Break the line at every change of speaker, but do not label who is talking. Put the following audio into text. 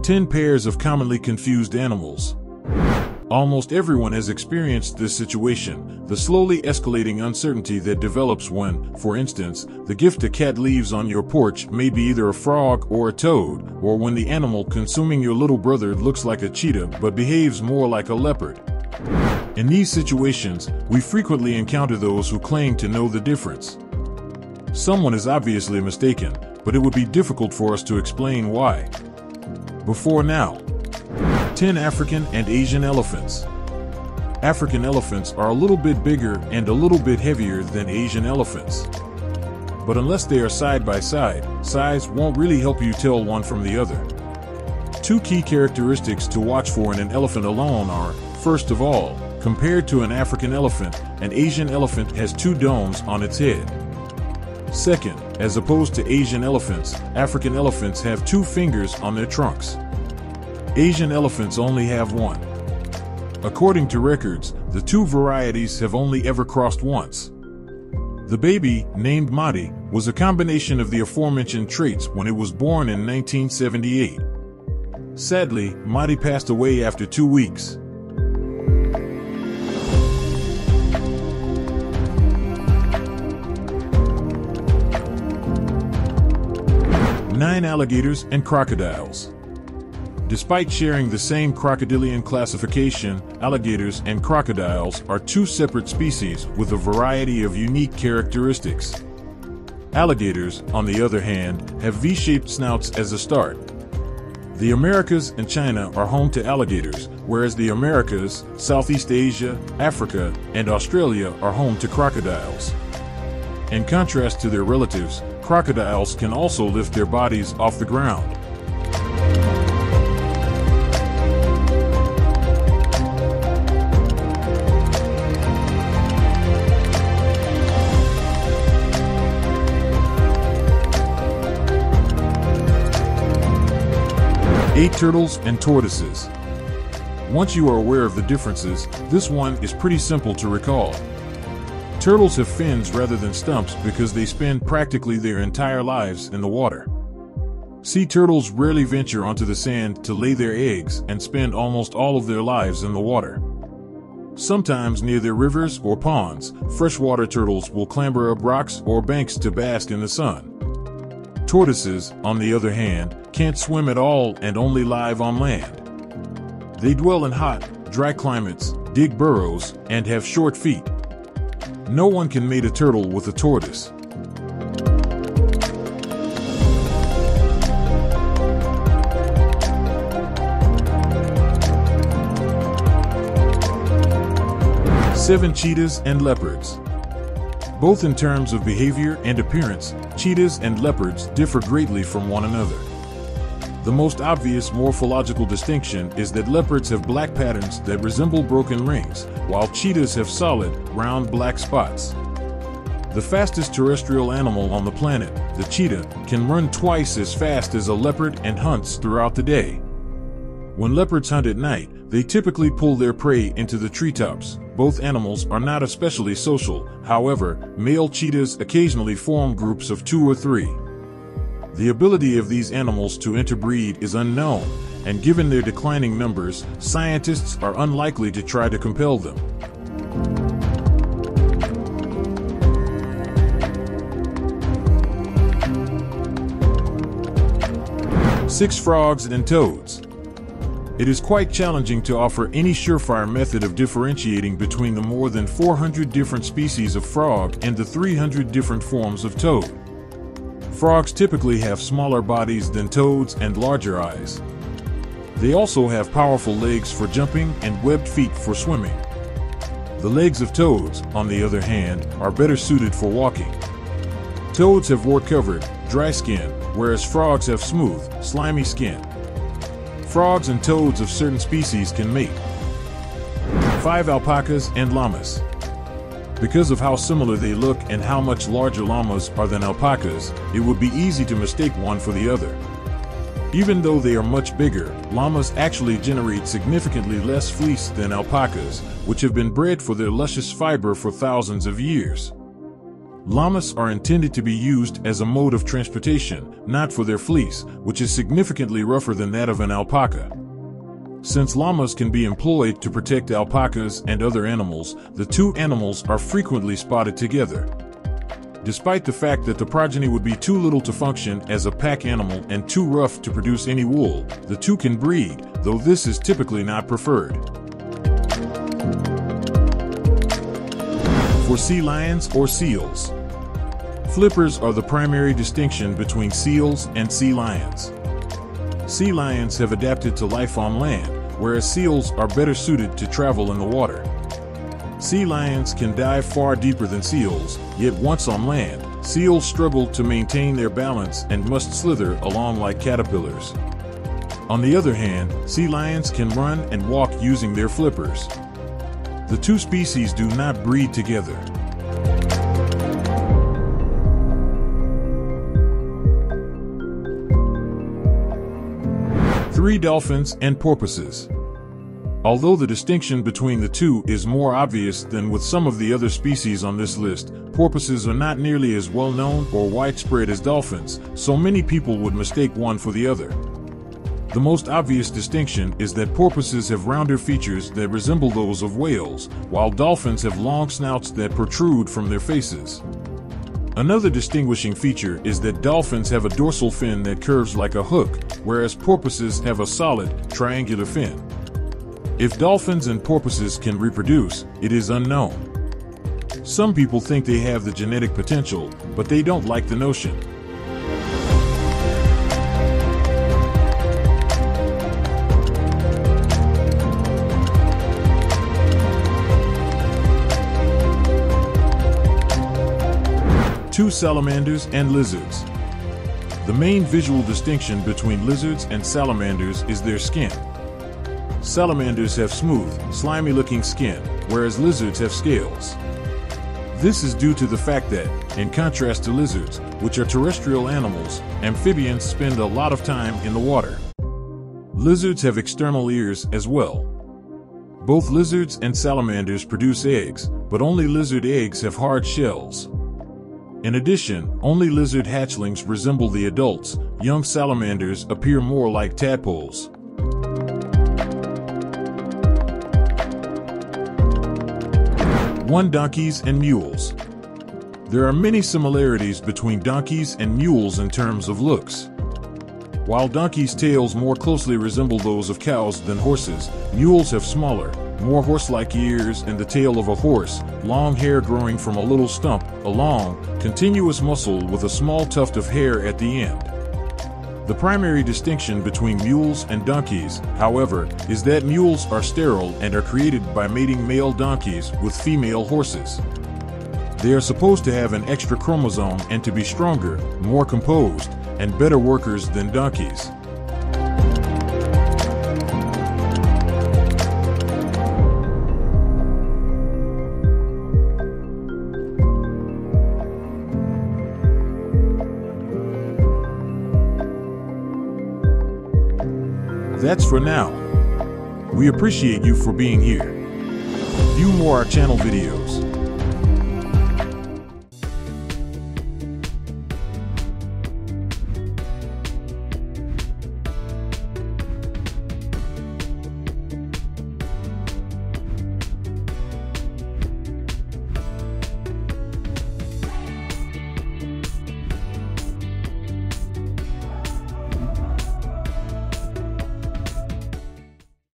10 pairs of commonly confused animals. Almost everyone has experienced this situation, the slowly escalating uncertainty that develops when, for instance, the gift a cat leaves on your porch may be either a frog or a toad, or when the animal consuming your little brother looks like a cheetah but behaves more like a leopard. In these situations, we frequently encounter those who claim to know the difference. Someone is obviously mistaken, but it would be difficult for us to explain why. Before now. 10 African and Asian elephants. African elephants are a little bit bigger and a little bit heavier than Asian elephants. But unless they are side by side, size won't really help you tell one from the other. Two key characteristics to watch for in an elephant alone are, first of all, compared to an African elephant, an Asian elephant has two domes on its head. Second, as opposed to Asian elephants, African elephants have two fingers on their trunks. Asian elephants only have one. According to records, the two varieties have only ever crossed once. The baby, named Madi, was a combination of the aforementioned traits when it was born in 1978. Sadly, Madi passed away after 2 weeks. Nine alligators and crocodiles. Despite sharing the same crocodilian classification, alligators and crocodiles are two separate species with a variety of unique characteristics. Alligators, on the other hand, have V-shaped snouts as a start. The Americas and China are home to alligators, whereas the Americas, Southeast Asia, Africa, and Australia are home to crocodiles. In contrast to their relatives, crocodiles can also lift their bodies off the ground. Eight turtles and tortoises. Once you are aware of the differences, this one is pretty simple to recall. Turtles have fins rather than stumps because they spend practically their entire lives in the water. Sea turtles rarely venture onto the sand to lay their eggs and spend almost all of their lives in the water. Sometimes near their rivers or ponds, freshwater turtles will clamber up rocks or banks to bask in the sun. Tortoises, on the other hand, can't swim at all and only live on land. They dwell in hot, dry climates, dig burrows, and have short feet. No one can mate a turtle with a tortoise. Seven cheetahs and leopards. Both in terms of behavior and appearance, cheetahs and leopards differ greatly from one another. The most obvious morphological distinction is that leopards have black patterns that resemble broken rings, while cheetahs have solid, round black spots. The fastest terrestrial animal on the planet, the cheetah, can run twice as fast as a leopard and hunts throughout the day. When leopards hunt at night, they typically pull their prey into the treetops. Both animals are not especially social, however, male cheetahs occasionally form groups of 2 or 3. The ability of these animals to interbreed is unknown, and given their declining numbers, scientists are unlikely to try to compel them. Six frogs and toads. It is quite challenging to offer any surefire method of differentiating between the more than 400 different species of frog and the 300 different forms of toad. Frogs typically have smaller bodies than toads and larger eyes. They also have powerful legs for jumping and webbed feet for swimming. The legs of toads, on the other hand, are better suited for walking. Toads have wart-covered, dry skin, whereas frogs have smooth, slimy skin. Frogs and toads of certain species can mate. 5 Alpacas and Llamas. Because of how similar they look and how much larger llamas are than alpacas, it would be easy to mistake one for the other. Even though they are much bigger, llamas actually generate significantly less fleece than alpacas, which have been bred for their luscious fiber for thousands of years. Llamas are intended to be used as a mode of transportation, not for their fleece, which is significantly rougher than that of an alpaca. Since llamas can be employed to protect alpacas and other animals, the two animals are frequently spotted together. Despite the fact that the progeny would be too little to function as a pack animal and too rough to produce any wool, the two can breed, though this is typically not preferred. For sea lions or seals. Flippers are the primary distinction between seals and sea lions. Sea lions have adapted to life on land, whereas seals are better suited to travel in the water. Sea lions can dive far deeper than seals, yet once on land, seals struggle to maintain their balance and must slither along like caterpillars. On the other hand, sea lions can run and walk using their flippers. The two species do not breed together. Dolphins and porpoises. Although the distinction between the two is more obvious than with some of the other species on this list, porpoises are not nearly as well known or widespread as dolphins, so many people would mistake one for the other. The most obvious distinction is that porpoises have rounder features that resemble those of whales, while dolphins have long snouts that protrude from their faces. Another distinguishing feature is that dolphins have a dorsal fin that curves like a hook, whereas porpoises have a solid, triangular fin. If dolphins and porpoises can reproduce, it is unknown. Some people think they have the genetic potential, but they don't like the notion. Salamanders and lizards. The main visual distinction between lizards and salamanders is their skin. Salamanders have smooth, slimy-looking skin, whereas lizards have scales. This is due to the fact that, in contrast to lizards, which are terrestrial animals, amphibians spend a lot of time in the water. Lizards have external ears as well. Both lizards and salamanders produce eggs, but only lizard eggs have hard shells. In addition, only lizard hatchlings resemble the adults. Young salamanders appear more like tadpoles. Donkeys and mules. There are many similarities between donkeys and mules in terms of looks. While donkeys' tails more closely resemble those of cows than horses, mules have smaller, more horse-like ears and the tail of a horse, long hair growing from a little stump, a long, continuous muscle with a small tuft of hair at the end. The primary distinction between mules and donkeys, however, is that mules are sterile and are created by mating male donkeys with female horses. They are supposed to have an extra chromosome and to be stronger, more composed, and better workers than donkeys. That's for now. We appreciate you for being here. View more our channel videos.